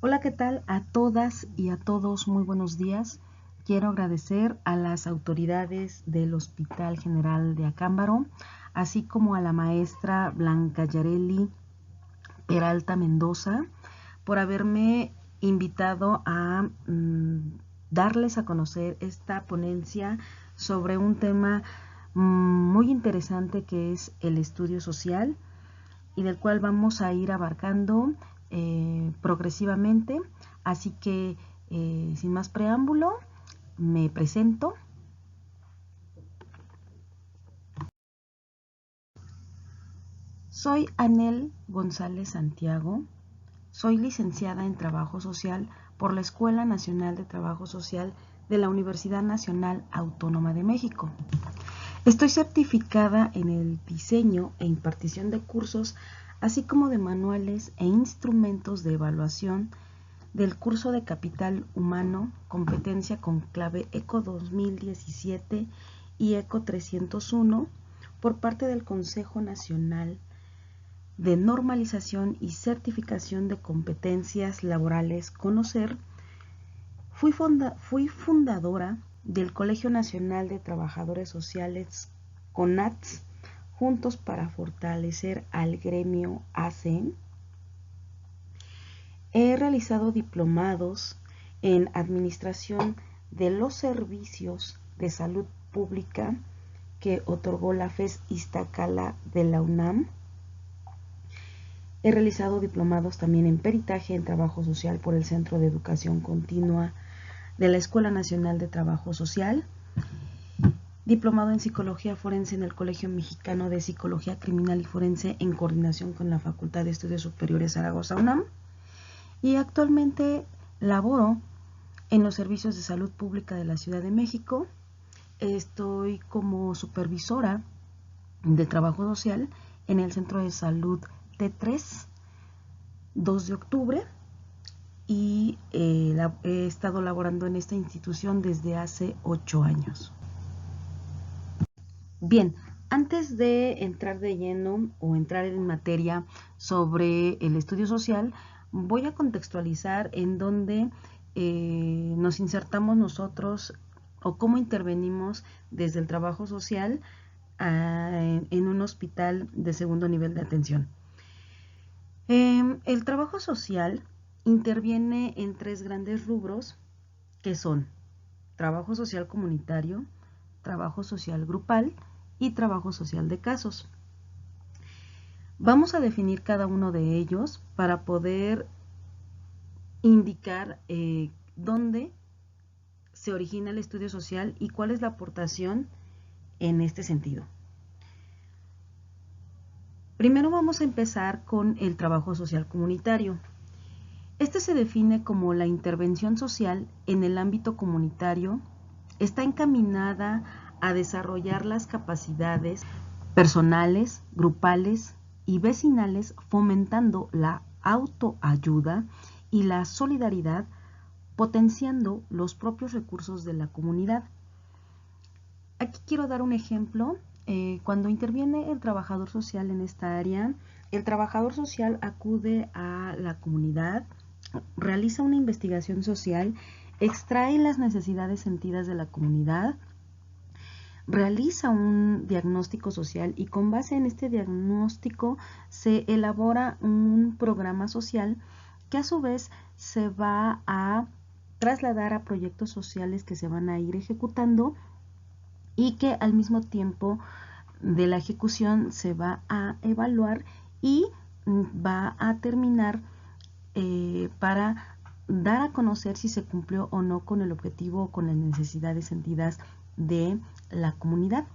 Hola, ¿qué tal a todas y a todos? Muy buenos días. Quiero agradecer a las autoridades del Hospital General de Acámbaro, así como a la maestra Blanca Yareli Peralta Mendoza, por haberme invitado a darles a conocer esta ponencia sobre un tema muy interesante que es el estudio social y del cual vamos a ir abarcando progresivamente. Así que, sin más preámbulo, me presento. Soy Anel González Santiago. Soy licenciada en Trabajo Social por la Escuela Nacional de Trabajo Social de la Universidad Nacional Autónoma de México. Estoy certificada en el diseño e impartición de cursos, así como de manuales e instrumentos de evaluación del curso de Capital Humano, Competencia con Clave ECO 2017 y ECO 301 por parte del Consejo Nacional de Normalización y Certificación de Competencias Laborales CONOCER. Fui fundadora del Colegio Nacional de Trabajadores Sociales CONATS, Juntos para Fortalecer al Gremio ACEN. He realizado diplomados en Administración de los Servicios de Salud Pública que otorgó la FES Iztacala de la UNAM. He realizado diplomados también en Peritaje en Trabajo Social por el Centro de Educación Continua de la Escuela Nacional de Trabajo Social. Diplomado en Psicología Forense en el Colegio Mexicano de Psicología Criminal y Forense en coordinación con la Facultad de Estudios Superiores Zaragoza UNAM. Y actualmente laboro en los servicios de salud pública de la Ciudad de México. Estoy como supervisora de trabajo social en el Centro de Salud T3, 2 de octubre, y he estado laborando en esta institución desde hace 8 años. Bien, antes de entrar de lleno o entrar en materia sobre el estudio social, voy a contextualizar en dónde nos insertamos nosotros o cómo intervenimos desde el trabajo social en un hospital de segundo nivel de atención. El trabajo social interviene en 3 grandes rubros que son trabajo social comunitario, trabajo social grupal y trabajo social de casos. Vamos a definir cada uno de ellos para poder indicar dónde se origina el estudio social y cuál es la aportación en este sentido. Primero vamos a empezar con el trabajo social comunitario. Este se define como la intervención social en el ámbito comunitario. Está encaminada a desarrollar las capacidades personales, grupales y vecinales, fomentando la autoayuda y la solidaridad, potenciando los propios recursos de la comunidad. Aquí quiero dar un ejemplo. Cuando interviene el trabajador social en esta área, el trabajador social acude a la comunidad, realiza una investigación social, extrae las necesidades sentidas de la comunidad, realiza un diagnóstico social y con base en este diagnóstico se elabora un programa social que a su vez se va a trasladar a proyectos sociales que se van a ir ejecutando y que al mismo tiempo de la ejecución se va a evaluar y va a terminar para dar a conocer si se cumplió o no con el objetivo o con las necesidades sentidas de la comunidad.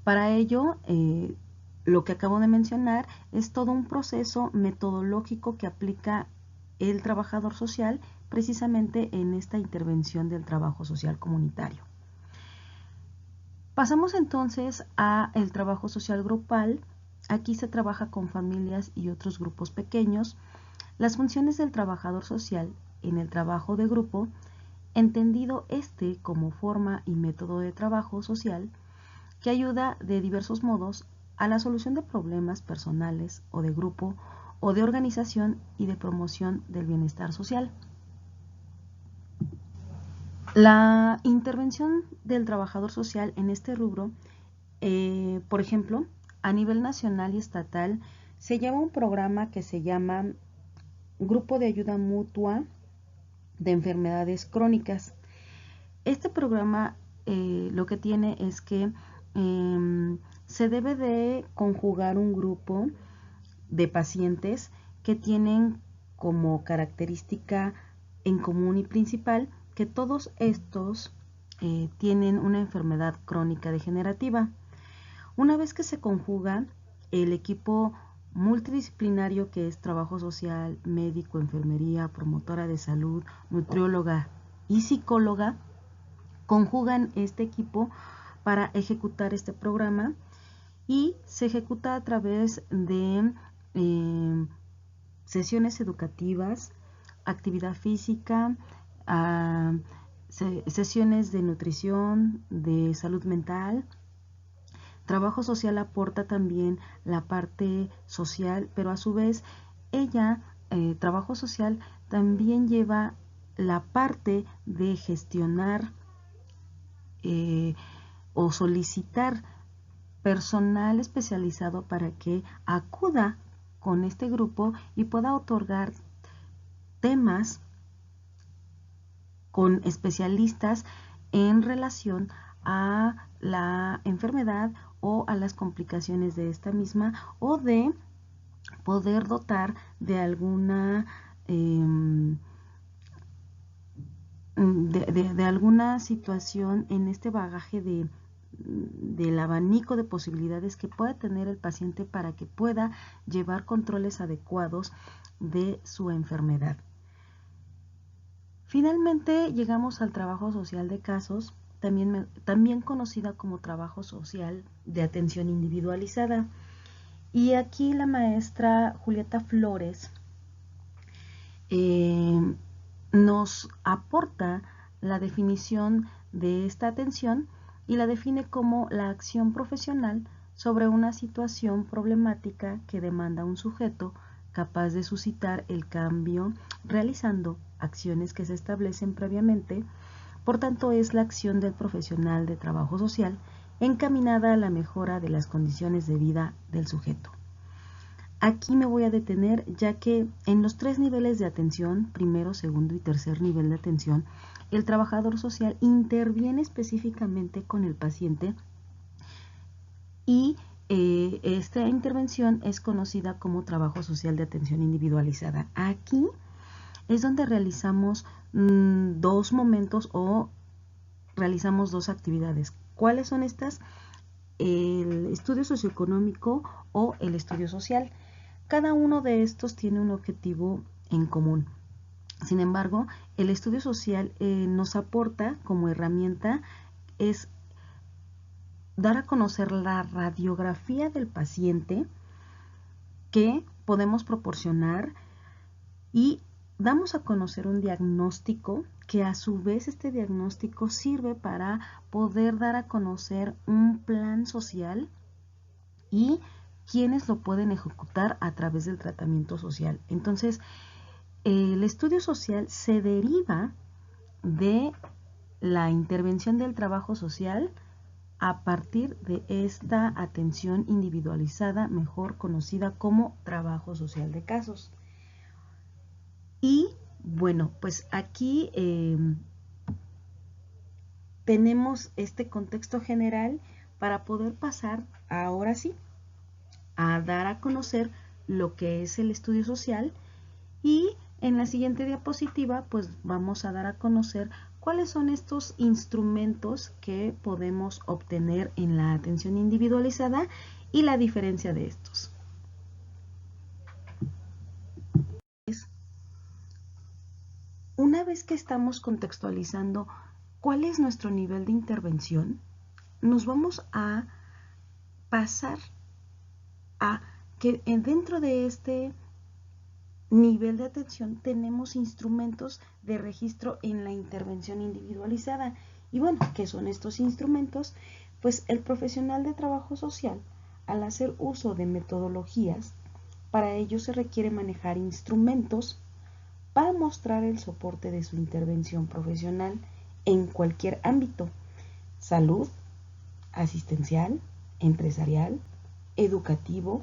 Para ello, lo que acabo de mencionar es todo un proceso metodológico que aplica el trabajador social precisamente en esta intervención del trabajo social comunitario. Pasamos entonces a el trabajo social grupal. Aquí se trabaja con familias y otros grupos pequeños. Las funciones del trabajador social en el trabajo de grupo, entendido este como forma y método de trabajo social, que ayuda de diversos modos a la solución de problemas personales o de grupo o de organización y de promoción del bienestar social. La intervención del trabajador social en este rubro, por ejemplo, a nivel nacional y estatal, se lleva un programa que se llama Grupo de Ayuda Mutua de Enfermedades Crónicas. Este programa lo que tiene es que se debe de conjugar un grupo de pacientes que tienen como característica en común y principal que todos estos tienen una enfermedad crónica degenerativa. Una vez que se conjuga, el equipo multidisciplinario que es trabajo social, médico, enfermería, promotora de salud, nutrióloga y psicóloga, conjugan este equipo para ejecutar este programa y se ejecuta a través de sesiones educativas, actividad física, sesiones de nutrición, de salud mental. Trabajo social aporta también la parte social, pero a su vez trabajo social también lleva la parte de gestionar o solicitar personal especializado para que acuda con este grupo y pueda otorgar temas con especialistas en relación a la enfermedad o a las complicaciones de esta misma, o de poder dotar de alguna de alguna situación en este bagaje del abanico de posibilidades que pueda tener el paciente para que pueda llevar controles adecuados de su enfermedad. Finalmente llegamos al trabajo social de casos, también conocida como trabajo social de atención individualizada. Y aquí la maestra Julieta Flores nos aporta la definición de esta atención y la define como la acción profesional sobre una situación problemática que demanda un sujeto capaz de suscitar el cambio realizando acciones que se establecen previamente. Por tanto, es la acción del profesional de trabajo social encaminada a la mejora de las condiciones de vida del sujeto. Aquí me voy a detener, ya que en los 3 niveles de atención, primero, segundo y tercer nivel de atención, el trabajador social interviene específicamente con el paciente y esta intervención es conocida como trabajo social de atención individualizada. Aquí es donde realizamos 2 momentos o realizamos 2 actividades. ¿Cuáles son estas? El estudio socioeconómico o el estudio social. Cada uno de estos tiene un objetivo en común. Sin embargo, el estudio social nos aporta como herramienta es dar a conocer la radiografía del paciente que podemos proporcionar y damos a conocer un diagnóstico que a su vez este diagnóstico sirve para poder dar a conocer un plan social y quienes lo pueden ejecutar a través del tratamiento social. Entonces, el estudio social se deriva de la intervención del trabajo social a partir de esta atención individualizada, mejor conocida como trabajo social de casos. Y bueno, pues aquí tenemos este contexto general para poder pasar ahora sí a dar a conocer lo que es el estudio social, y en la siguiente diapositiva pues vamos a dar a conocer cuáles son estos instrumentos que podemos obtener en la atención individualizada y la diferencia de estos. Una vez que estamos contextualizando cuál es nuestro nivel de intervención, nos vamos a pasar a que dentro de este nivel de atención tenemos instrumentos de registro en la intervención individualizada. Y bueno, ¿qué son estos instrumentos? Pues el profesional de trabajo social, al hacer uso de metodologías Para ello se requiere manejar instrumentos para mostrar el soporte de su intervención profesional en cualquier ámbito: salud, asistencial, empresarial, educativo,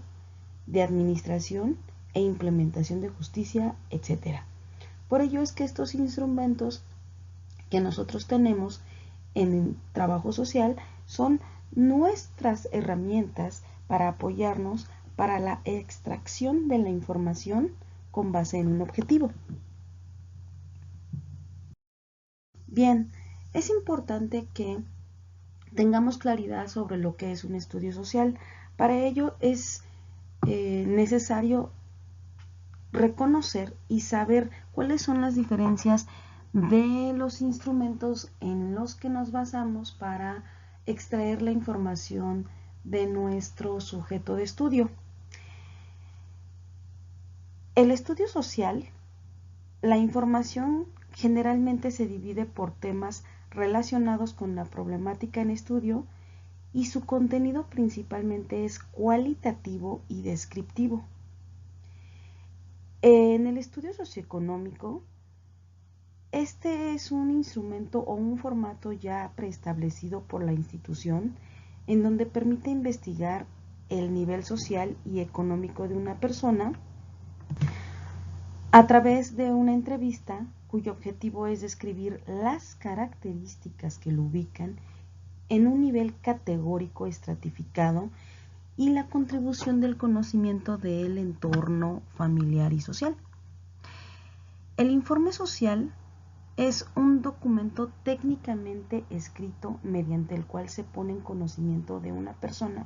de administración e implementación de justicia, etc. Por ello es que estos instrumentos que nosotros tenemos en el trabajo social son nuestras herramientas para apoyarnos para la extracción de la información con base en un objetivo. Bien, es importante que tengamos claridad sobre lo que es un estudio social. Para ello es necesario reconocer y saber cuáles son las diferencias de los instrumentos en los que nos basamos para extraer la información de nuestro sujeto de estudio. El estudio social, la información generalmente se divide por temas relacionados con la problemática en estudio y su contenido principalmente es cualitativo y descriptivo. En el estudio socioeconómico, este es un instrumento o un formato ya preestablecido por la institución en donde permite investigar el nivel social y económico de una persona a través de una entrevista cuyo objetivo es describir las características que lo ubican en un nivel categórico estratificado y la contribución del conocimiento del entorno familiar y social. El informe social es un documento técnicamente escrito mediante el cual se pone en conocimiento de una persona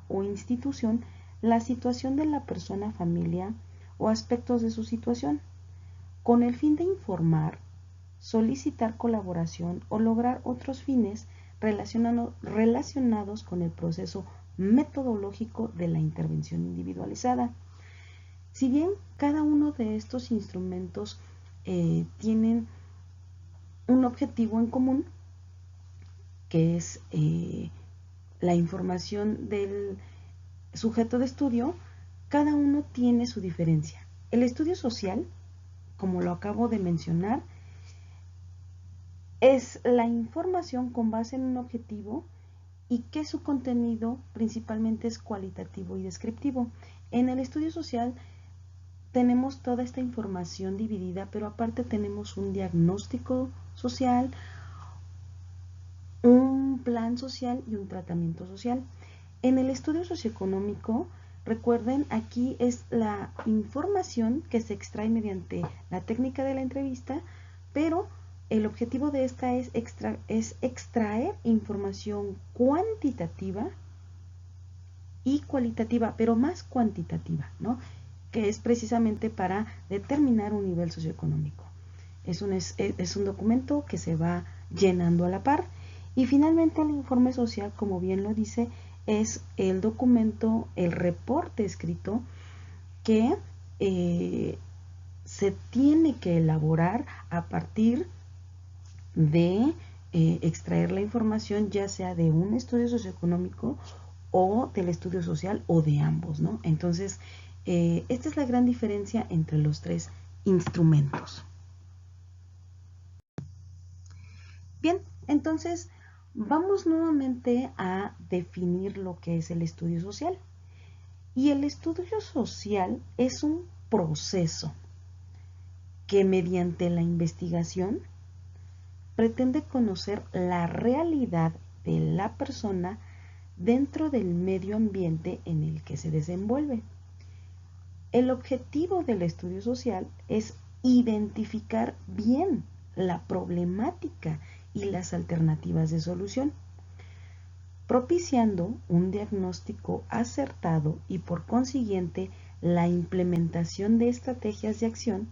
o institución la situación de la persona, familia o aspectos de su situación, con el fin de informar, solicitar colaboración o lograr otros fines relacionados con el proceso metodológico de la intervención individualizada. Si bien cada uno de estos instrumentos tienen un objetivo en común, que es la información del sujeto de estudio, cada uno tiene su diferencia. El estudio social, como lo acabo de mencionar, es la información con base en un objetivo y que su contenido principalmente es cualitativo y descriptivo. En el estudio social tenemos toda esta información dividida, pero aparte tenemos un diagnóstico social, un plan social y un tratamiento social. En el estudio socioeconómico, recuerden, aquí es la información que se extrae mediante la técnica de la entrevista, pero el objetivo de esta es extraer información cuantitativa y cualitativa, pero más cuantitativa, ¿no? Que es precisamente para determinar un nivel socioeconómico. Es un documento que se va llenando a la par. Y finalmente el informe social, como bien lo dice, es el documento, el reporte escrito que se tiene que elaborar a partir de extraer la información, ya sea de un estudio socioeconómico o del estudio social o de ambos, ¿no? Entonces, esta es la gran diferencia entre los tres instrumentos. Bien, entonces vamos nuevamente a definir lo que es el estudio social. Y el estudio social es un proceso que mediante la investigación pretende conocer la realidad de la persona dentro del medio ambiente en el que se desenvuelve. El objetivo del estudio social es identificar bien la problemática y las alternativas de solución, propiciando un diagnóstico acertado y por consiguiente la implementación de estrategias de acción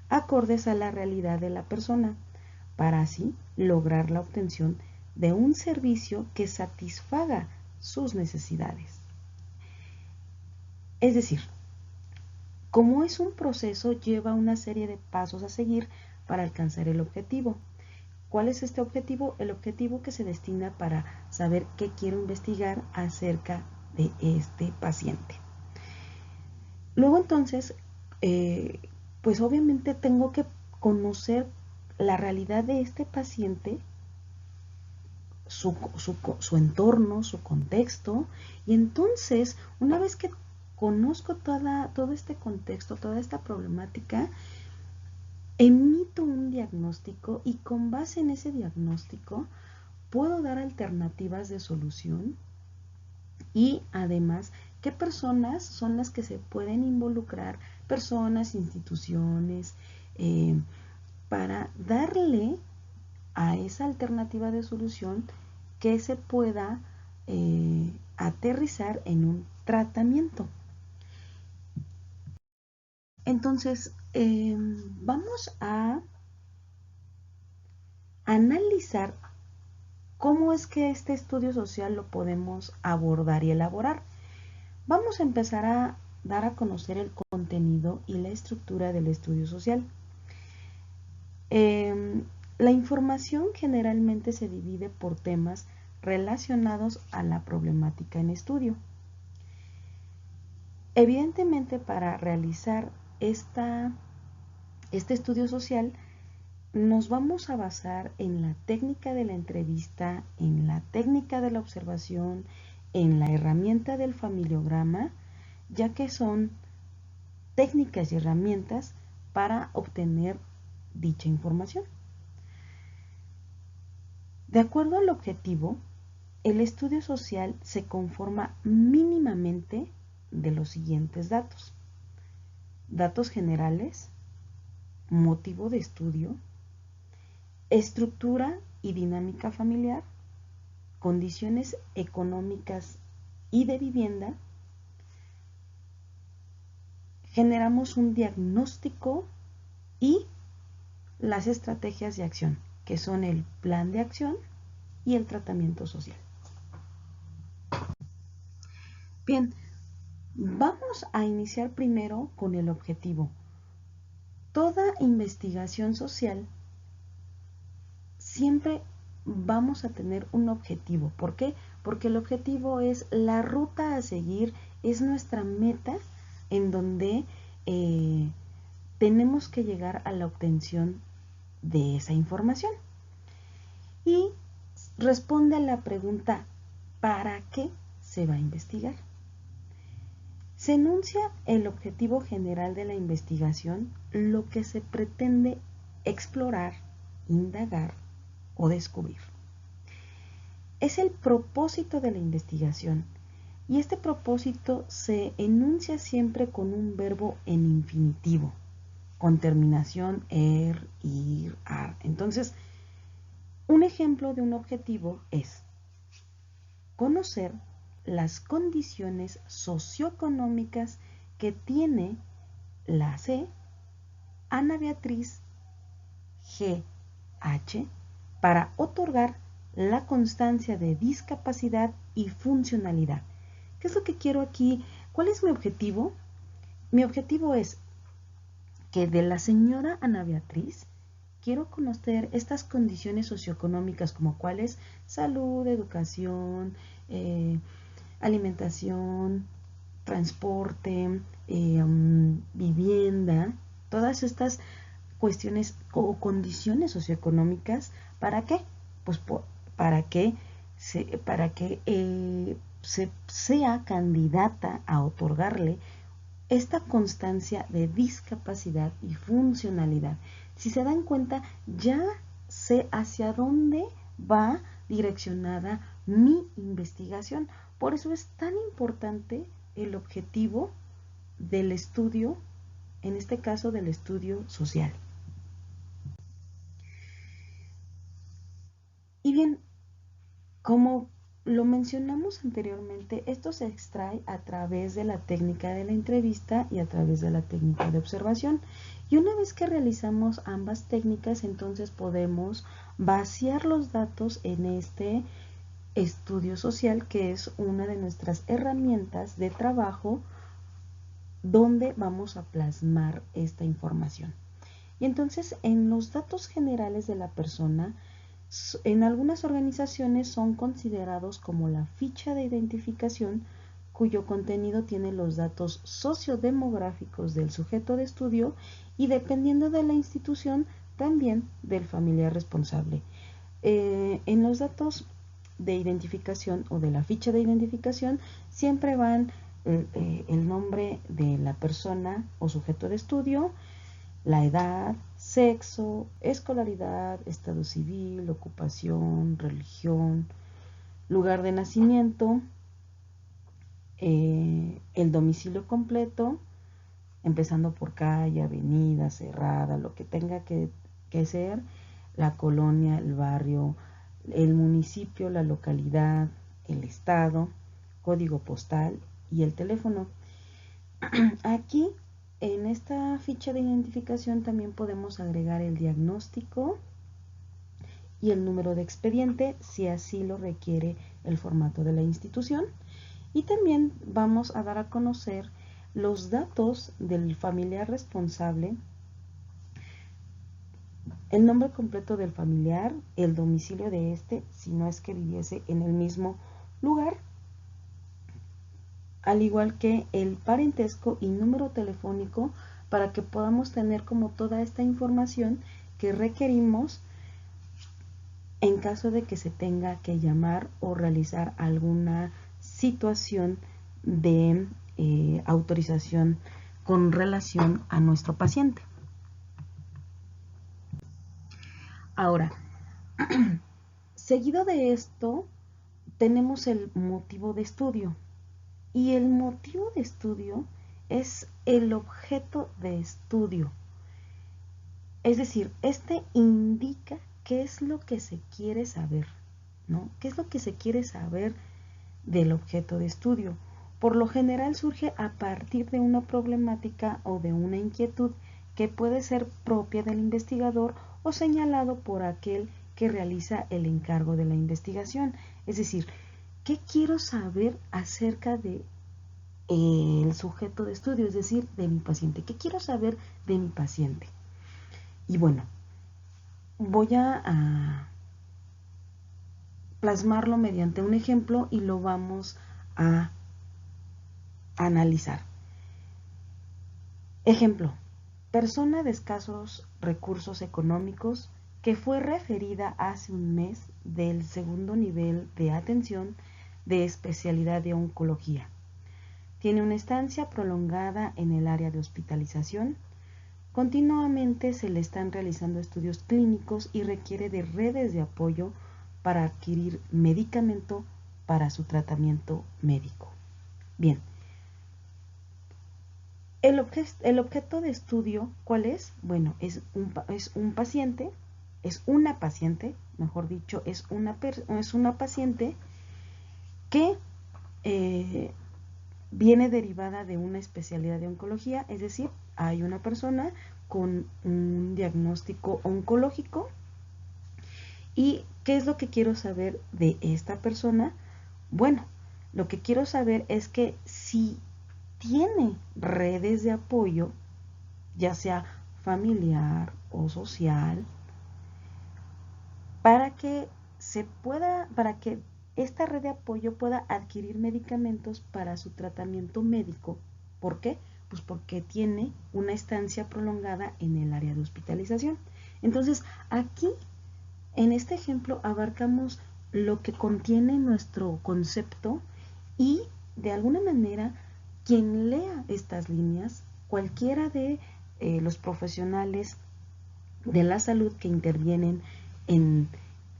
acordes a la realidad de la persona, para así lograr la obtención de un servicio que satisfaga sus necesidades. Es decir, como es un proceso, lleva una serie de pasos a seguir para alcanzar el objetivo. ¿Cuál es este objetivo? El objetivo que se destina para saber qué quiero investigar acerca de este paciente. Luego entonces, pues obviamente tengo que conocer la realidad de este paciente, su entorno, su contexto, y entonces una vez que conozco todo este contexto, toda esta problemática, emito un diagnóstico y con base en ese diagnóstico puedo dar alternativas de solución y además qué personas son las que se pueden involucrar, personas, instituciones, para darle a esa alternativa de solución que se pueda aterrizar en un tratamiento. Entonces, vamos a analizar cómo es que este estudio social lo podemos abordar y elaborar. Vamos a empezar a dar a conocer el contenido y la estructura del estudio social. La información generalmente se divide por temas relacionados a la problemática en estudio. Evidentemente, para realizar este estudio social, nos vamos a basar en la técnica de la entrevista, en la técnica de la observación, en la herramienta del familiograma, ya que son técnicas y herramientas para obtener dicha información. De acuerdo al objetivo, el estudio social se conforma mínimamente de los siguientes datos. Datos generales, motivo de estudio, estructura y dinámica familiar, condiciones económicas y de vivienda. Generamos un diagnóstico y las estrategias de acción, que son el plan de acción y el tratamiento social. Bien, vamos a iniciar primero con el objetivo. Toda investigación social siempre vamos a tener un objetivo. ¿Por qué? Porque el objetivo es la ruta a seguir, es nuestra meta en donde tenemos que llegar a la obtención de esa información. Y responde a la pregunta, ¿para qué se va a investigar? Se enuncia el objetivo general de la investigación, lo que se pretende explorar, indagar o descubrir. Es el propósito de la investigación y este propósito se enuncia siempre con un verbo en infinitivo, con terminación er, ir, ar. Entonces, un ejemplo de un objetivo es conocer las condiciones socioeconómicas que tiene la C, Ana Beatriz G.H. para otorgar la constancia de discapacidad y funcionalidad. ¿Qué es lo que quiero aquí? ¿Cuál es mi objetivo? Mi objetivo es que de la señora Ana Beatriz quiero conocer estas condiciones socioeconómicas como cuáles: salud, educación, alimentación, transporte, vivienda, todas estas cuestiones o condiciones socioeconómicas. ¿Para qué? Pues para que sea candidata a otorgarle esta constancia de discapacidad y funcionalidad. Si se dan cuenta, ya sé hacia dónde va direccionada mi investigación. Por eso es tan importante el objetivo del estudio, en este caso del estudio social. Y bien, como lo mencionamos anteriormente, esto se extrae a través de la técnica de la entrevista y a través de la técnica de observación. Y una vez que realizamos ambas técnicas, entonces podemos vaciar los datos en este estudio social, que es una de nuestras herramientas de trabajo donde vamos a plasmar esta información. Y entonces, en los datos generales de la persona, en algunas organizaciones son considerados como la ficha de identificación cuyo contenido tiene los datos sociodemográficos del sujeto de estudio y, dependiendo de la institución, también del familiar responsable. En los datos de identificación o de la ficha de identificación siempre van el nombre de la persona o sujeto de estudio, la edad, sexo, escolaridad, estado civil, ocupación, religión, lugar de nacimiento, el domicilio completo, empezando por calle, avenida, cerrada, lo que tenga que ser, la colonia, el barrio, el municipio, la localidad, el estado, código postal y el teléfono. Aquí, en esta ficha de identificación, también podemos agregar el diagnóstico y el número de expediente, si así lo requiere el formato de la institución. Y también vamos a dar a conocer los datos del familiar responsable, el nombre completo del familiar, el domicilio de este, si no es que viviese en el mismo lugar, al igual que el parentesco y número telefónico, para que podamos tener como toda esta información que requerimos en caso de que se tenga que llamar o realizar alguna situación de autorización con relación a nuestro paciente. Ahora, seguido de esto, tenemos el motivo de estudio. Y el motivo de estudio es el objeto de estudio. Es decir, este indica qué es lo que se quiere saber, ¿no? ¿Qué es lo que se quiere saber del objeto de estudio? Por lo general surge a partir de una problemática o de una inquietud que puede ser propia del investigador o señalado por aquel que realiza el encargo de la investigación. Es decir, ¿qué quiero saber acerca de el sujeto de estudio, es decir, de mi paciente? ¿Qué quiero saber de mi paciente? Y bueno, voy a plasmarlo mediante un ejemplo y lo vamos a analizar. Ejemplo: persona de escasos recursos económicos que fue referida hace un mes del segundo nivel de atención de especialidad de oncología. Tiene una estancia prolongada en el área de hospitalización. Continuamente se le están realizando estudios clínicos y requiere de redes de apoyo para adquirir medicamento para su tratamiento médico. Bien, el objeto de estudio, ¿cuál es? Bueno, es un paciente, es una paciente, mejor dicho, es una paciente que viene derivada de una especialidad de oncología, es decir, hay una persona con un diagnóstico oncológico. ¿Y qué es lo que quiero saber de esta persona? Bueno, lo que quiero saber es que si tiene redes de apoyo, ya sea familiar o social, para que esta red de apoyo pueda adquirir medicamentos para su tratamiento médico. ¿Por qué? Pues porque tiene una estancia prolongada en el área de hospitalización. Entonces, aquí, en este ejemplo, abarcamos lo que contiene nuestro concepto y, de alguna manera, quien lea estas líneas, cualquiera de los profesionales de la salud que intervienen en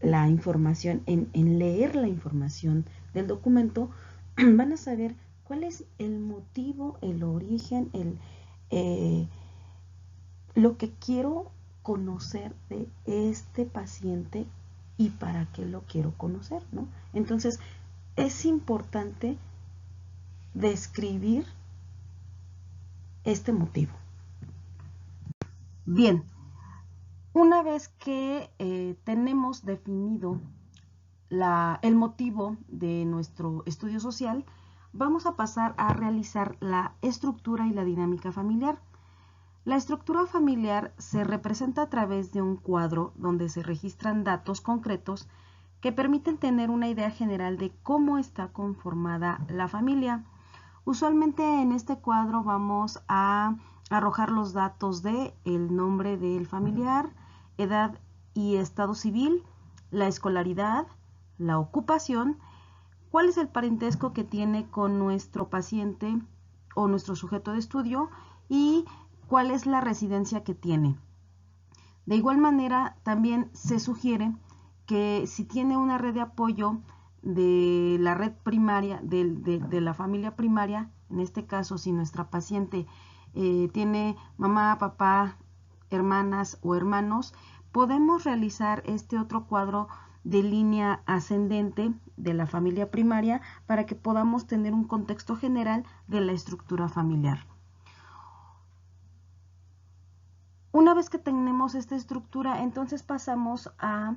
la información, en leer la información del documento, van a saber cuál es el motivo, el origen, lo que quiero conocer de este paciente y para qué lo quiero conocer, ¿no? Entonces, es importante describir este motivo. Bien, una vez que tenemos definido el motivo de nuestro estudio social, vamos a pasar a realizar la estructura y la dinámica familiar. La estructura familiar se representa a través de un cuadro donde se registran datos concretos que permiten tener una idea general de cómo está conformada la familia. Usualmente en este cuadro vamos a arrojar los datos de el nombre del familiar, edad y estado civil, la escolaridad, la ocupación, cuál es el parentesco que tiene con nuestro paciente o nuestro sujeto de estudio y cuál es la residencia que tiene. De igual manera, también se sugiere que si tiene una red de apoyo de la red primaria, de la familia primaria, en este caso si nuestra paciente tiene mamá, papá, hermanas o hermanos, podemos realizar este otro cuadro de línea ascendente de la familia primaria para que podamos tener un contexto general de la estructura familiar. Una vez que tenemos esta estructura, entonces pasamos a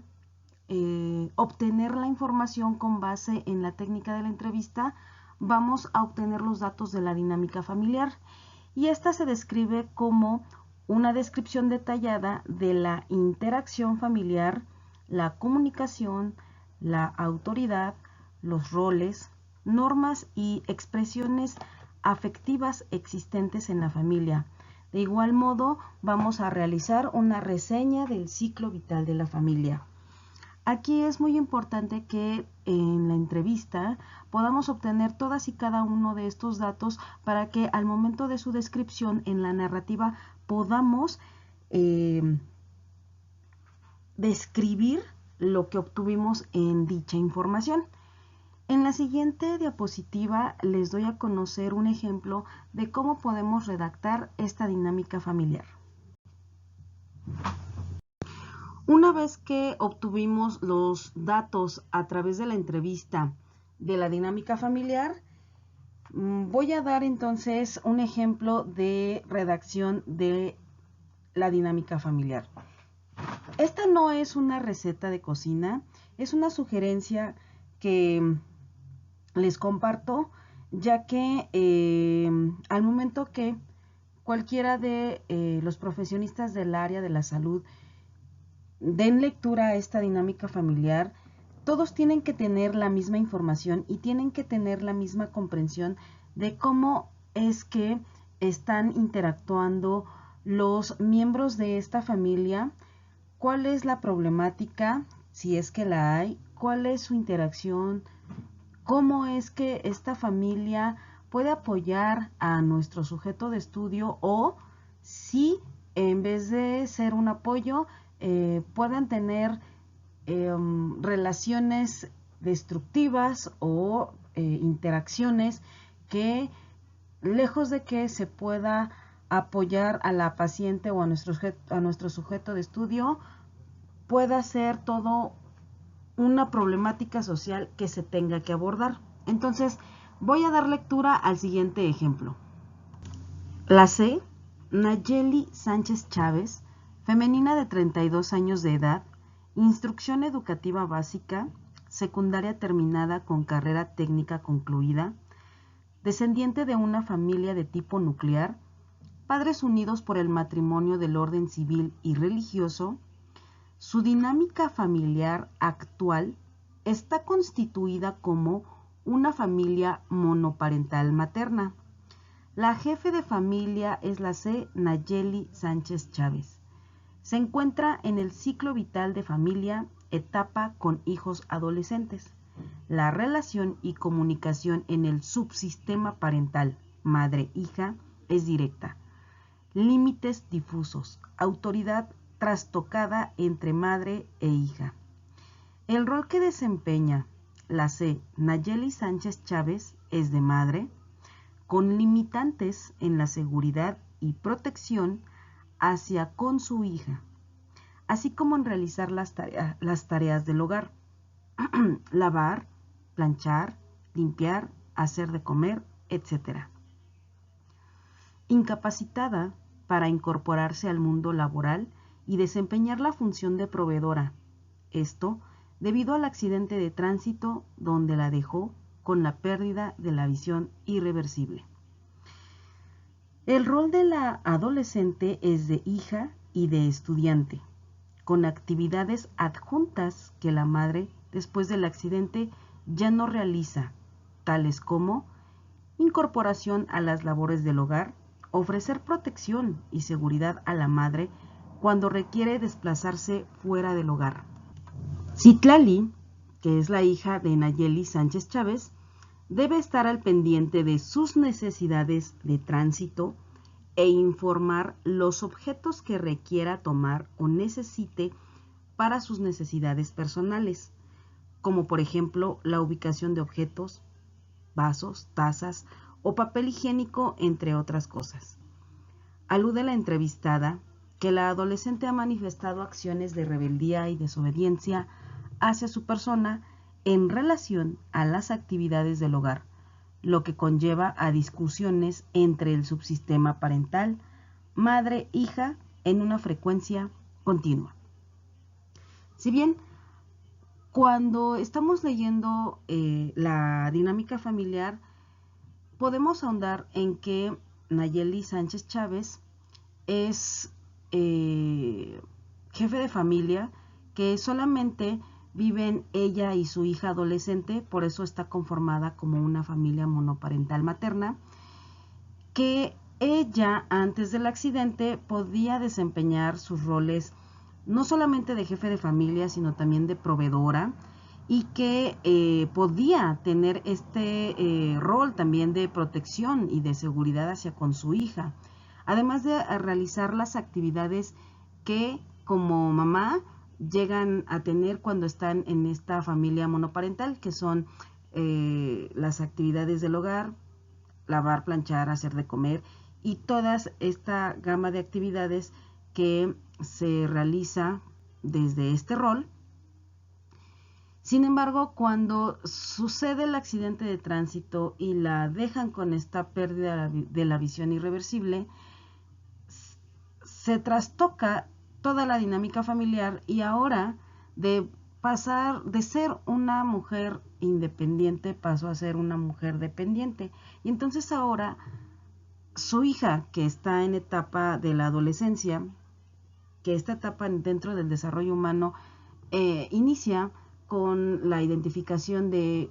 obtener la información con base en la técnica de la entrevista. Vamos a obtener los datos de la dinámica familiar y esta se describe como una descripción detallada de la interacción familiar, la comunicación, la autoridad, los roles, normas y expresiones afectivas existentes en la familia. De igual modo, vamos a realizar una reseña del ciclo vital de la familia. Aquí es muy importante que en la entrevista podamos obtener todas y cada uno de estos datos para que al momento de su descripción en la narrativa podamos describir lo que obtuvimos en dicha información. En la siguiente diapositiva les doy a conocer un ejemplo de cómo podemos redactar esta dinámica familiar. Una vez que obtuvimos los datos a través de la entrevista de la dinámica familiar, voy a dar entonces un ejemplo de redacción de la dinámica familiar. Esta no es una receta de cocina, es una sugerencia que les comparto, ya que al momento que cualquiera de los profesionistas del área de la salud den lectura a esta dinámica familiar, todos tienen que tener la misma información y tienen que tener la misma comprensión de cómo es que están interactuando los miembros de esta familia, cuál es la problemática, si es que la hay, cuál es su interacción, cómo es que esta familia puede apoyar a nuestro sujeto de estudio o si en vez de ser un apoyo puedan tener relaciones destructivas o interacciones que lejos de que se pueda apoyar a la paciente o a nuestro sujeto de estudio, pueda ser todo una problemática social que se tenga que abordar. Entonces, voy a dar lectura al siguiente ejemplo. La C, Nayeli Sánchez Chávez, femenina de 32 años de edad, instrucción educativa básica, secundaria terminada con carrera técnica concluida, descendiente de una familia de tipo nuclear, padres unidos por el matrimonio del orden civil y religioso. Su dinámica familiar actual está constituida como una familia monoparental materna. La jefe de familia es la C. Nayeli Sánchez Chávez. Se encuentra en el ciclo vital de familia, etapa con hijos adolescentes. La relación y comunicación en el subsistema parental, madre-hija, es directa. Límites difusos, autoridad trastocada entre madre e hija. El rol que desempeña la C. Nayeli Sánchez Chávez es de madre, con limitantes en la seguridad y protección hacia con su hija, así como en realizar las tareas del hogar, lavar, planchar, limpiar, hacer de comer, etc. Incapacitada para incorporarse al mundo laboral y desempeñar la función de proveedora, esto debido al accidente de tránsito donde la dejó con la pérdida de la visión irreversible. El rol de la adolescente es de hija y de estudiante, con actividades adjuntas que la madre, después del accidente, ya no realiza, tales como incorporación a las labores del hogar, ofrecer protección y seguridad a la madre cuando requiere desplazarse fuera del hogar. Citlali, que es la hija de Nayeli Sánchez Chávez, debe estar al pendiente de sus necesidades de tránsito e informar los objetos que requiera tomar o necesite para sus necesidades personales, como por ejemplo la ubicación de objetos, vasos, tazas o papel higiénico, entre otras cosas. Alude la entrevistada que la adolescente ha manifestado acciones de rebeldía y desobediencia hacia su persona en relación a las actividades del hogar, lo que conlleva a discusiones entre el subsistema parental, madre-hija, en una frecuencia continua. Si bien cuando estamos leyendo la dinámica familiar, podemos ahondar en que Nayeli Sánchez Chávez es jefe de familia, que solamente viven ella y su hija adolescente, por eso está conformada como una familia monoparental materna, que ella antes del accidente podía desempeñar sus roles no solamente de jefe de familia, sino también de proveedora, y que podía tener este rol también de protección y de seguridad hacia con su hija, además de realizar las actividades que como mamá llegan a tener cuando están en esta familia monoparental, que son las actividades del hogar, lavar, planchar, hacer de comer y toda esta gama de actividades que se realiza desde este rol. Sin embargo, cuando sucede el accidente de tránsito y la dejan con esta pérdida de la visión irreversible, se trastoca toda la dinámica familiar y ahora de pasar de ser una mujer independiente pasó a ser una mujer dependiente. Y entonces ahora su hija, que está en etapa de la adolescencia, que esta etapa dentro del desarrollo humano inicia con la identificación de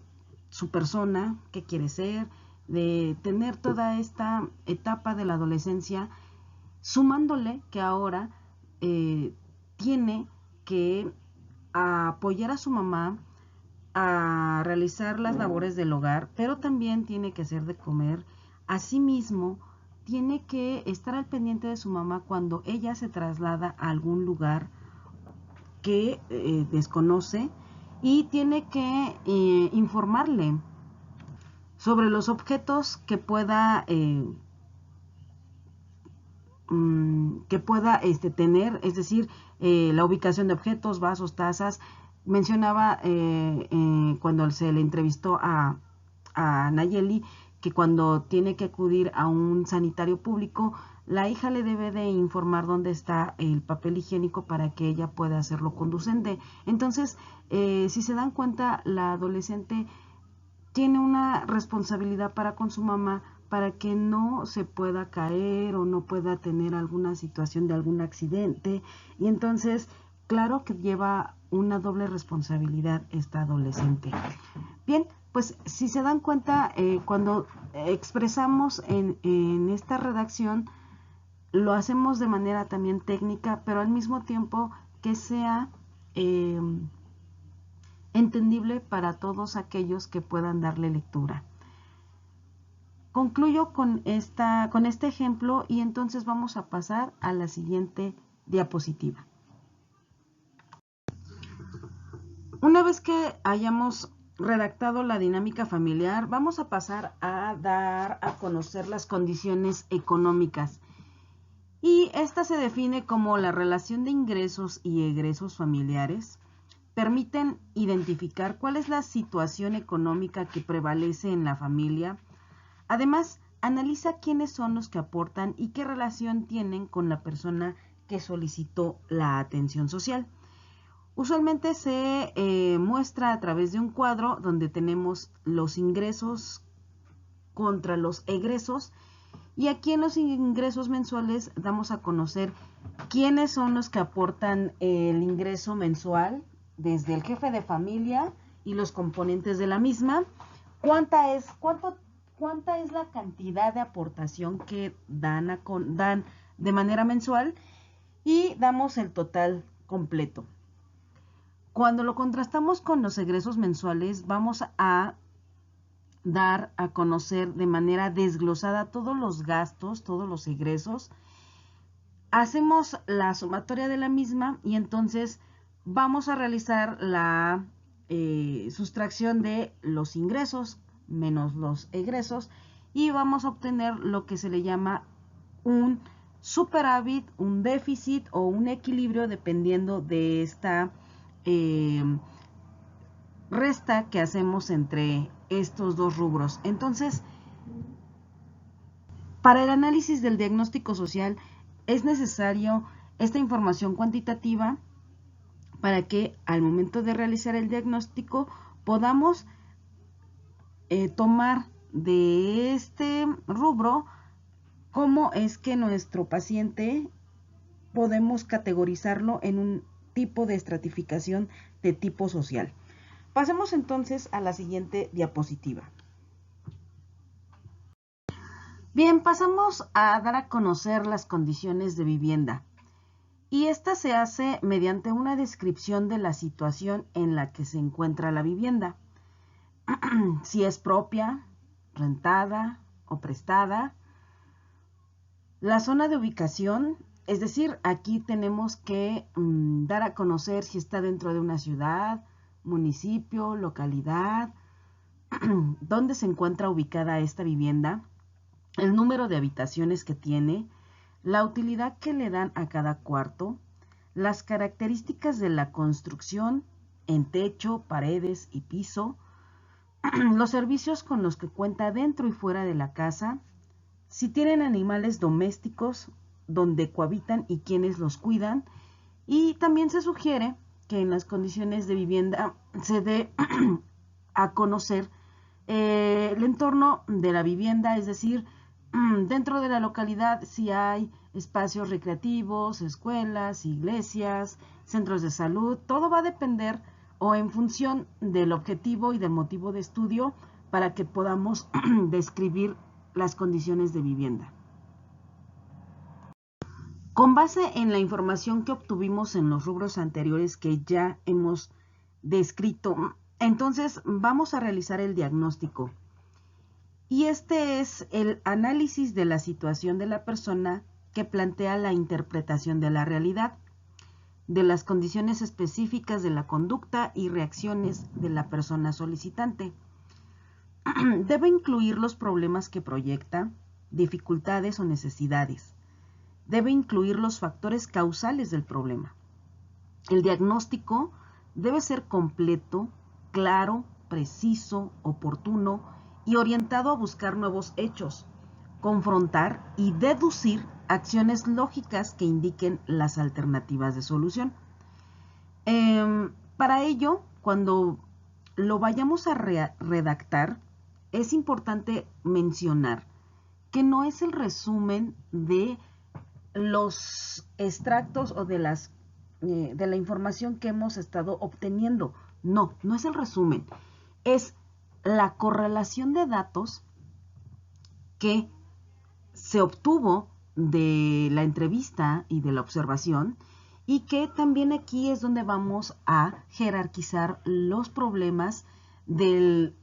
su persona, qué quiere ser, de tener toda esta etapa de la adolescencia, sumándole que ahora tiene que apoyar a su mamá a realizar las labores del hogar, pero también tiene que hacer de comer. Asimismo, tiene que estar al pendiente de su mamá cuando ella se traslada a algún lugar que desconoce y tiene que informarle sobre los objetos que pueda tener, es decir, la ubicación de objetos, vasos, tazas. Mencionaba cuando se le entrevistó a Nayeli que cuando tiene que acudir a un sanitario público, la hija le debe de informar dónde está el papel higiénico para que ella pueda hacerlo conducente. Entonces, si se dan cuenta, la adolescente tiene una responsabilidad para con su mamá para que no se pueda caer o no pueda tener alguna situación de algún accidente. Y entonces, claro que lleva una doble responsabilidad esta adolescente. Bien, pues si se dan cuenta, cuando expresamos en esta redacción, lo hacemos de manera también técnica, pero al mismo tiempo que sea entendible para todos aquellos que puedan darle lectura. Concluyo con este ejemplo y entonces vamos a pasar a la siguiente diapositiva. Una vez que hayamos redactado la dinámica familiar, vamos a pasar a dar a conocer las condiciones económicas. Y esta se define como la relación de ingresos y egresos familiares. Permiten identificar cuál es la situación económica que prevalece en la familia. Además, analiza quiénes son los que aportan y qué relación tienen con la persona que solicitó la atención social. Usualmente se muestra a través de un cuadro donde tenemos los ingresos contra los egresos, y aquí en los ingresos mensuales damos a conocer quiénes son los que aportan el ingreso mensual, desde el jefe de familia y los componentes de la misma, cuánto cuánta es la cantidad de aportación que dan de manera mensual y damos el total completo. Cuando lo contrastamos con los egresos mensuales, vamos a dar a conocer de manera desglosada todos los gastos, todos los egresos. Hacemos la sumatoria de la misma y entonces vamos a realizar la sustracción de los ingresos menos los egresos y vamos a obtener lo que se le llama un superávit, un déficit o un equilibrio dependiendo de esta resta que hacemos entre estos dos rubros. Entonces, para el análisis del diagnóstico social es necesario esta información cuantitativa para que al momento de realizar el diagnóstico podamos tomar de este rubro cómo es que nuestro paciente podemos categorizarlo en un tipo de estratificación de tipo social. Pasemos entonces a la siguiente diapositiva. Bien, pasamos a dar a conocer las condiciones de vivienda. Y esta se hace mediante una descripción de la situación en la que se encuentra la vivienda. Si es propia, rentada o prestada. La zona de ubicación, es decir, aquí tenemos que dar a conocer si está dentro de una ciudad, municipio, localidad, dónde se encuentra ubicada esta vivienda, el número de habitaciones que tiene, la utilidad que le dan a cada cuarto, las características de la construcción en techo, paredes y piso, los servicios con los que cuenta dentro y fuera de la casa, si tienen animales domésticos, donde cohabitan y quienes los cuidan, y también se sugiere que en las condiciones de vivienda se dé a conocer el entorno de la vivienda, es decir, dentro de la localidad si hay espacios recreativos, escuelas, iglesias, centros de salud. Todo va a depender o en función del objetivo y del motivo de estudio para que podamos describir las condiciones de vivienda. Con base en la información que obtuvimos en los rubros anteriores que ya hemos descrito, entonces vamos a realizar el diagnóstico. Y este es el análisis de la situación de la persona que plantea la interpretación de la realidad, de las condiciones específicas de la conducta y reacciones de la persona solicitante. Debe incluir los problemas que proyecta, dificultades o necesidades. Debe incluir los factores causales del problema. El diagnóstico debe ser completo, claro, preciso, oportuno y orientado a buscar nuevos hechos, confrontar y deducir acciones lógicas que indiquen las alternativas de solución. Para ello, cuando lo vayamos a redactar, es importante mencionar que no es el resumen de los extractos o de la información que hemos estado obteniendo. No es el resumen. Es la correlación de datos que se obtuvo de la entrevista y de la observación y que también aquí es donde vamos a jerarquizar los problemas de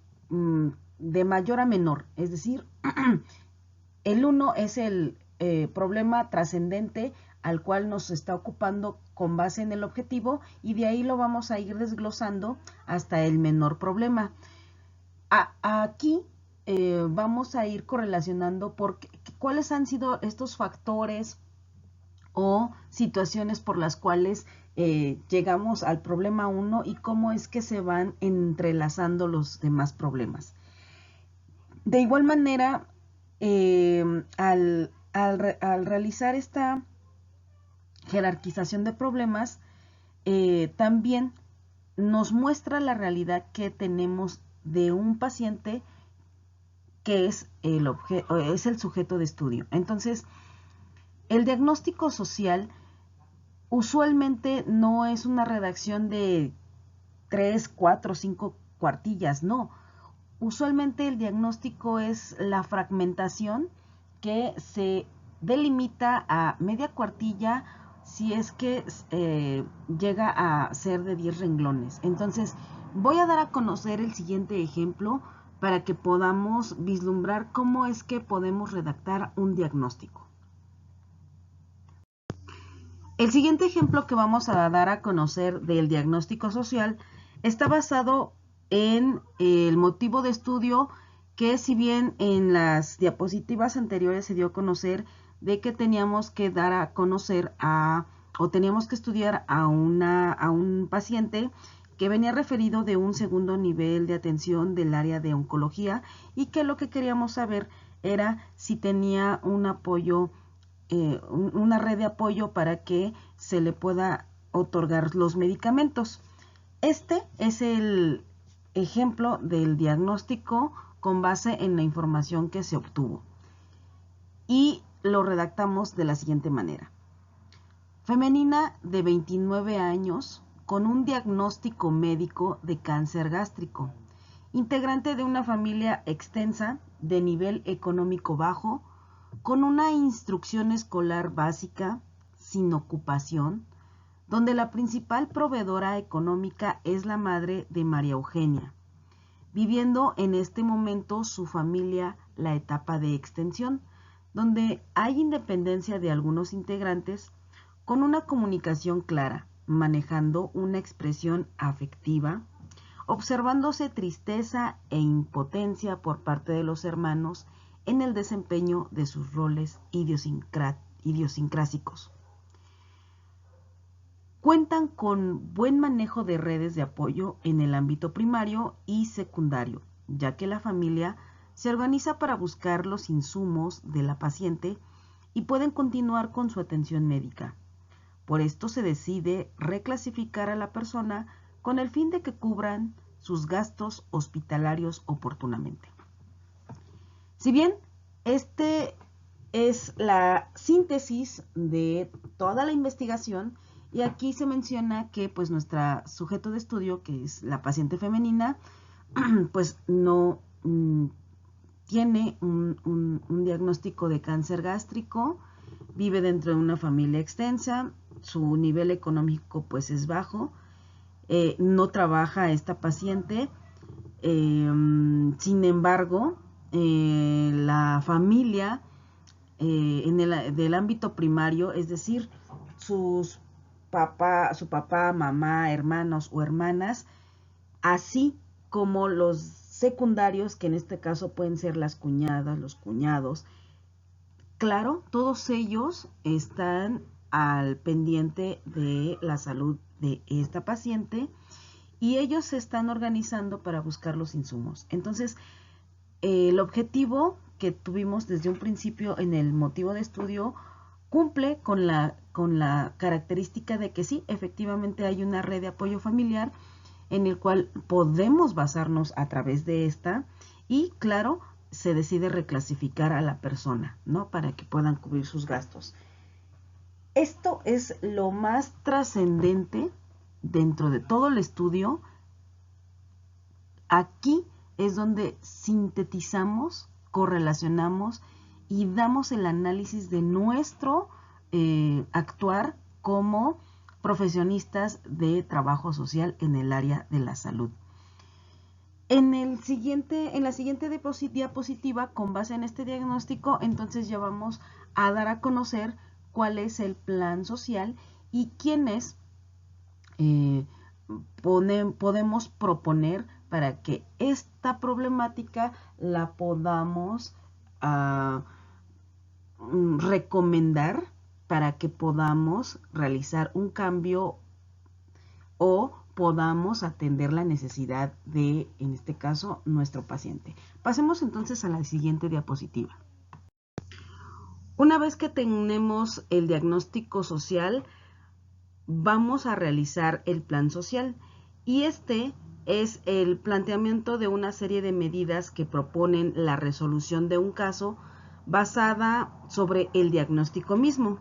mayor a menor. Es decir, el 1 es el problema trascendente al cual nos está ocupando con base en el objetivo y de ahí lo vamos a ir desglosando hasta el menor problema. Aquí vamos a ir correlacionando cuáles han sido estos factores o situaciones por las cuales llegamos al problema 1 y cómo es que se van entrelazando los demás problemas. De igual manera, al realizar esta jerarquización de problemas, también nos muestra la realidad que tenemos de un paciente que es el sujeto de estudio. Entonces, el diagnóstico social usualmente no es una redacción de 3, 4, 5 cuartillas, no. Usualmente el diagnóstico es la fragmentación que se delimita a media cuartilla si es que llega a ser de 10 renglones. Entonces, voy a dar a conocer el siguiente ejemplo para que podamos vislumbrar cómo es que podemos redactar un diagnóstico. El siguiente ejemplo que vamos a dar a conocer del diagnóstico social está basado en el motivo de estudio que, si bien en las diapositivas anteriores se dio a conocer de que teníamos que dar a conocer o teníamos que estudiar a un paciente que venía referido de un segundo nivel de atención del área de oncología y que lo que queríamos saber era si tenía un apoyo, una red de apoyo para que se le pueda otorgar los medicamentos. Este es el ejemplo del diagnóstico con base en la información que se obtuvo y lo redactamos de la siguiente manera. Femenina de 29 años con un diagnóstico médico de cáncer gástrico, integrante de una familia extensa de nivel económico bajo, con una instrucción escolar básica, sin ocupación, donde la principal proveedora económica es la madre de María Eugenia, viviendo en este momento su familia la etapa de extensión, donde hay independencia de algunos integrantes, con una comunicación clara, manejando una expresión afectiva, observándose tristeza e impotencia por parte de los hermanos en el desempeño de sus roles idiosincrásicos. Cuentan con buen manejo de redes de apoyo en el ámbito primario y secundario, ya que la familia se organiza para buscar los insumos de la paciente y pueden continuar con su atención médica. Por esto se decide reclasificar a la persona con el fin de que cubran sus gastos hospitalarios oportunamente. Si bien este es la síntesis de toda la investigación, y aquí se menciona que pues nuestra sujeto de estudio, que es la paciente femenina, pues no tiene un diagnóstico de cáncer gástrico, vive dentro de una familia extensa, su nivel económico pues es bajo, no trabaja esta paciente, sin embargo, la familia del ámbito primario, es decir, su papá, mamá, hermanos o hermanas, así como los secundarios, que en este caso pueden ser las cuñadas, los cuñados. Claro, todos ellos están al pendiente de la salud de esta paciente y ellos se están organizando para buscar los insumos. Entonces, el objetivo que tuvimos desde un principio en el motivo de estudio cumple con la característica de que sí, efectivamente hay una red de apoyo familiar en el cual podemos basarnos a través de esta y, claro, se decide reclasificar a la persona, ¿no? Para que puedan cubrir sus gastos. Esto es lo más trascendente dentro de todo el estudio. Aquí es donde sintetizamos, correlacionamos y damos el análisis de nuestro actuar como profesionistas de trabajo social en el área de la salud. En la siguiente diapositiva, con base en este diagnóstico, entonces ya vamos a dar a conocer cuál es el plan social y quiénes podemos proponer para que esta problemática la podamos recomendar para que podamos realizar un cambio o podamos atender la necesidad de, en este caso, nuestro paciente. Pasemos entonces a la siguiente diapositiva. Una vez que tenemos el diagnóstico social, vamos a realizar el plan social y este es el planteamiento de una serie de medidas que proponen la resolución de un caso basada sobre el diagnóstico mismo.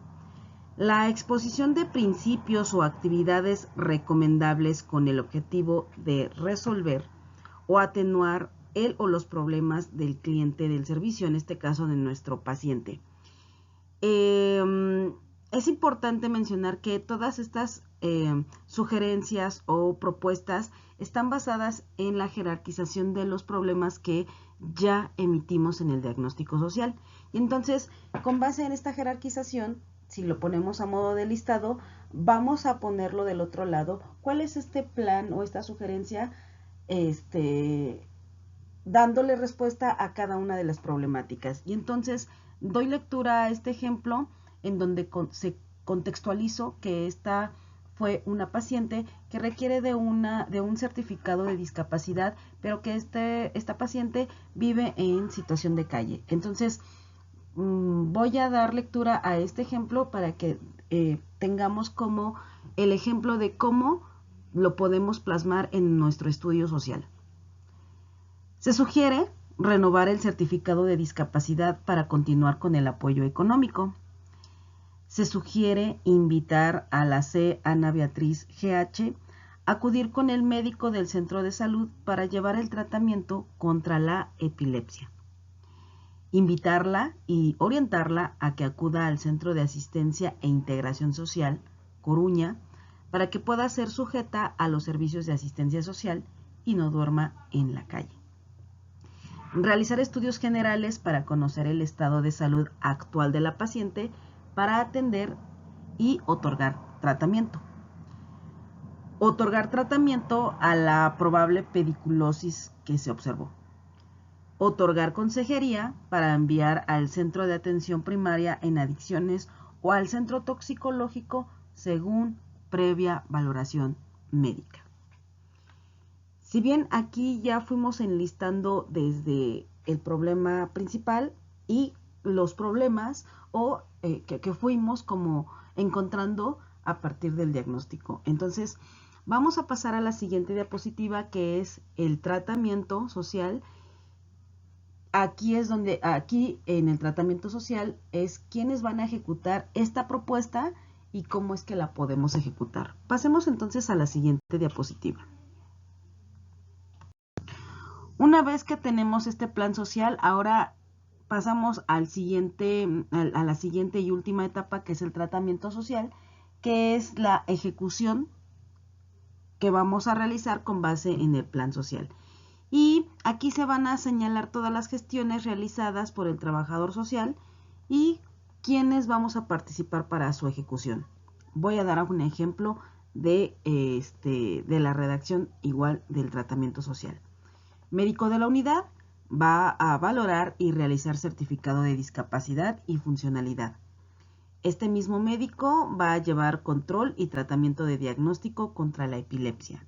La exposición de principios o actividades recomendables con el objetivo de resolver o atenuar él o los problemas del cliente del servicio, en este caso de nuestro paciente. Es importante mencionar que todas estas sugerencias o propuestas están basadas en la jerarquización de los problemas que ya emitimos en el diagnóstico social. Y entonces, con base en esta jerarquización, si lo ponemos a modo de listado, vamos a ponerlo del otro lado. ¿Cuál es este plan o esta sugerencia? Dándole respuesta a cada una de las problemáticas. Y entonces doy lectura a este ejemplo en donde se contextualizo que esta fue una paciente que requiere de un certificado de discapacidad, pero que esta paciente vive en situación de calle. Entonces, voy a dar lectura a este ejemplo para que tengamos como el ejemplo de cómo lo podemos plasmar en nuestro estudio social. Se sugiere renovar el certificado de discapacidad para continuar con el apoyo económico. Se sugiere invitar a la C. Ana Beatriz GH a acudir con el médico del centro de salud para llevar el tratamiento contra la epilepsia. Invitarla y orientarla a que acuda al Centro de Asistencia e Integración Social, Coruña, para que pueda ser sujeta a los servicios de asistencia social y no duerma en la calle. Realizar estudios generales para conocer el estado de salud actual de la paciente para atender y otorgar tratamiento. Otorgar tratamiento a la probable pediculosis que se observó. Otorgar consejería para enviar al centro de atención primaria en adicciones o al centro toxicológico según previa valoración médica. Si bien aquí ya fuimos enlistando desde el problema principal y los problemas que fuimos como encontrando a partir del diagnóstico. Entonces, vamos a pasar a la siguiente diapositiva, que es el tratamiento social. Aquí en el tratamiento social es quiénes van a ejecutar esta propuesta y cómo es que la podemos ejecutar. Pasemos entonces a la siguiente diapositiva. Una vez que tenemos este plan social, ahora pasamos a la siguiente y última etapa, que es el tratamiento social, que es la ejecución que vamos a realizar con base en el plan social. Y aquí se van a señalar todas las gestiones realizadas por el trabajador social y quiénes vamos a participar para su ejecución. Voy a dar un ejemplo de la redacción igual del tratamiento social. Médico de la unidad va a valorar y realizar certificado de discapacidad y funcionalidad. Este mismo médico va a llevar control y tratamiento de diagnóstico contra la epilepsia.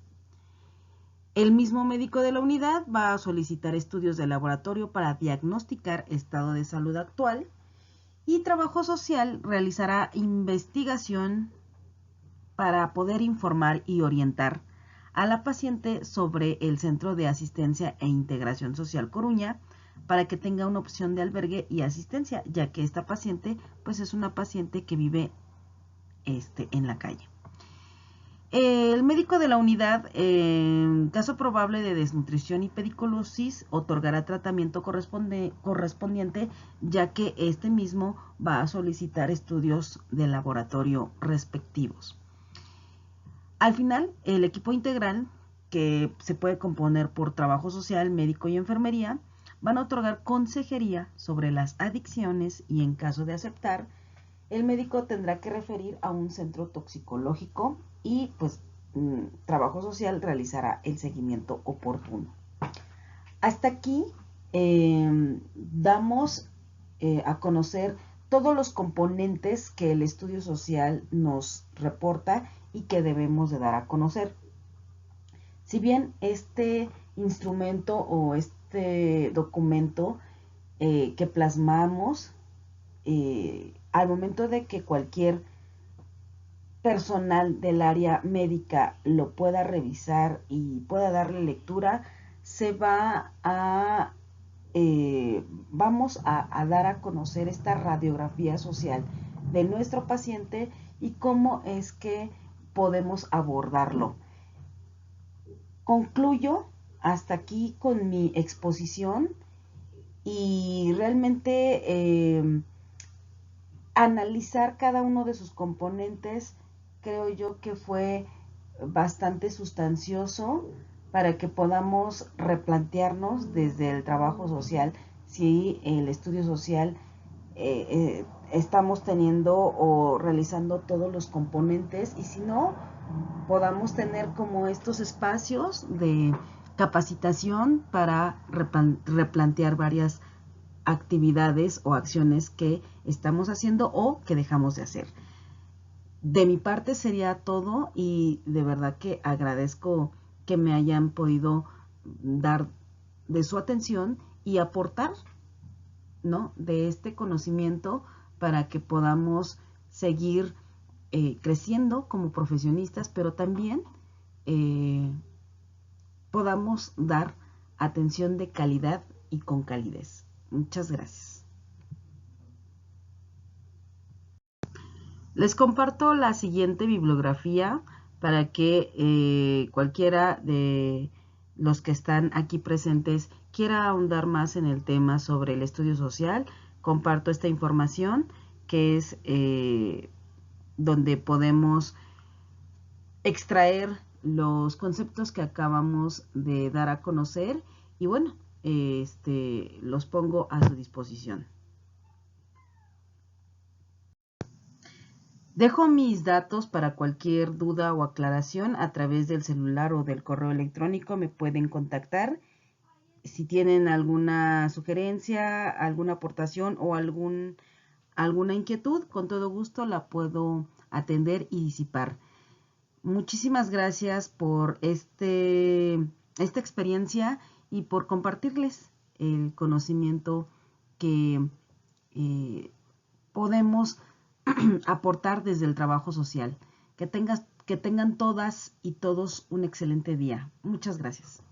El mismo médico de la unidad va a solicitar estudios de laboratorio para diagnosticar estado de salud actual y trabajo social realizará investigación para poder informar y orientar a la paciente sobre el Centro de Asistencia e Integración Social Coruña para que tenga una opción de albergue y asistencia, ya que esta paciente pues es una paciente que vive en la calle. El médico de la unidad, en caso probable de desnutrición y pediculosis, otorgará tratamiento correspondiente, ya que este mismo va a solicitar estudios de laboratorio respectivos. Al final, el equipo integral, que se puede componer por trabajo social, médico y enfermería, van a otorgar consejería sobre las adicciones y en caso de aceptar, el médico tendrá que referir a un centro toxicológico y pues trabajo social realizará el seguimiento oportuno. Hasta aquí damos a conocer todos los componentes que el estudio social nos reporta y que debemos de dar a conocer. Si bien este instrumento o este documento que plasmamos al momento de que cualquier personal del área médica lo pueda revisar y pueda darle lectura, vamos a dar a conocer esta radiografía social de nuestro paciente y cómo es que podemos abordarlo. Concluyo hasta aquí con mi exposición y realmente analizar cada uno de sus componentes creo yo que fue bastante sustancioso para que podamos replantearnos desde el trabajo social si el estudio social estamos teniendo o realizando todos los componentes y si no, podamos tener como estos espacios de capacitación para replantear varias actividades o acciones que estamos haciendo o que dejamos de hacer. De mi parte sería todo y de verdad que agradezco que me hayan podido dar de su atención y aportar, ¿no?, de este conocimiento para que podamos seguir creciendo como profesionistas, pero también eh, podamos dar atención de calidad y con calidez. Muchas gracias. Les comparto la siguiente bibliografía para que cualquiera de los que están aquí presentes quiera ahondar más en el tema sobre el estudio social. Comparto esta información que es donde podemos extraer los conceptos que acabamos de dar a conocer y bueno, los pongo a su disposición. Dejo mis datos para cualquier duda o aclaración a través del celular o del correo electrónico. Me pueden contactar. Si tienen alguna sugerencia, alguna aportación o alguna inquietud, con todo gusto la puedo atender y disipar. Muchísimas gracias por esta experiencia y por compartirles el conocimiento que podemos aportar desde el trabajo social. Que tengan todas y todos un excelente día. Muchas gracias.